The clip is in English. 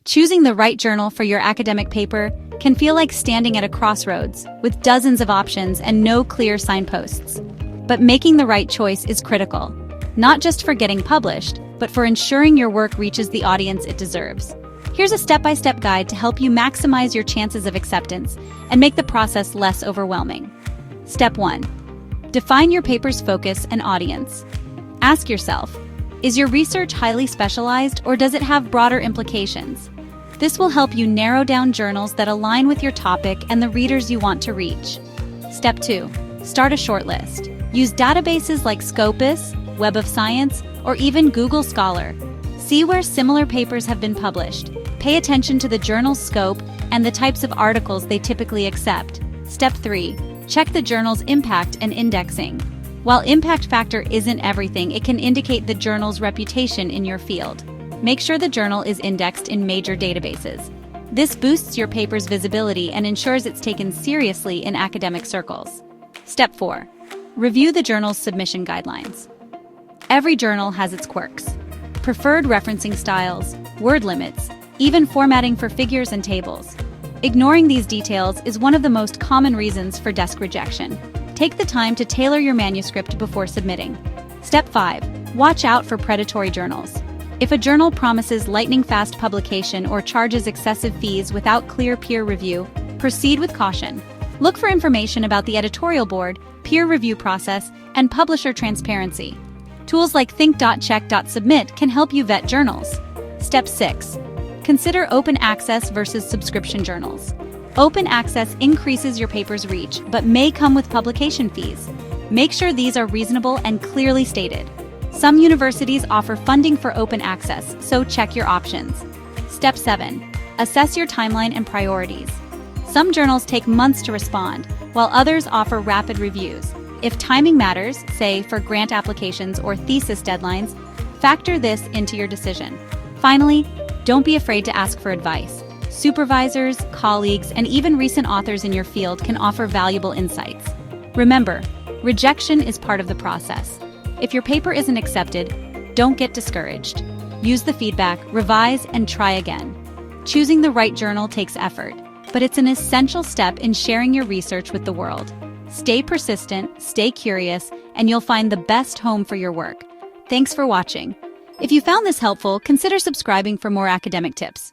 Choosing the right journal for your academic paper can feel like standing at a crossroads with dozens of options and no clear signposts. But making the right choice is critical, not just for getting published, but for ensuring your work reaches the audience it deserves. Here's a step-by-step guide to help you maximize your chances of acceptance and make the process less overwhelming. Step 1. Define your paper's focus and audience. Ask yourself, is your research highly specialized or does it have broader implications? This will help you narrow down journals that align with your topic and the readers you want to reach. Step 2. Start a shortlist. Use databases like Scopus, Web of Science, or even Google Scholar. See where similar papers have been published. Pay attention to the journal's scope and the types of articles they typically accept. Step 3. Check the journal's impact and indexing. While impact factor isn't everything, it can indicate the journal's reputation in your field. Make sure the journal is indexed in major databases. This boosts your paper's visibility and ensures it's taken seriously in academic circles. Step 4. Review the journal's submission guidelines. Every journal has its quirks. Preferred referencing styles, word limits, even formatting for figures and tables. Ignoring these details is one of the most common reasons for desk rejection. Take the time to tailor your manuscript before submitting. Step 5. Watch out for predatory journals. If a journal promises lightning-fast publication or charges excessive fees without clear peer review, proceed with caution. Look for information about the editorial board, peer review process, and publisher transparency. Tools like think.check.submit can help you vet journals. Step 6. Consider open access versus subscription journals. Open access increases your paper's reach, but may come with publication fees. Make sure these are reasonable and clearly stated. Some universities offer funding for open access, so check your options. Step 7. Assess your timeline and priorities. Some journals take months to respond, while others offer rapid reviews. If timing matters, say for grant applications or thesis deadlines, factor this into your decision. Finally, don't be afraid to ask for advice. Supervisors, colleagues, and even recent authors in your field can offer valuable insights. Remember, rejection is part of the process. If your paper isn't accepted, don't get discouraged. Use the feedback, revise, and try again. Choosing the right journal takes effort, but it's an essential step in sharing your research with the world. Stay persistent, stay curious, and you'll find the best home for your work. Thanks for watching. If you found this helpful, consider subscribing for more academic tips.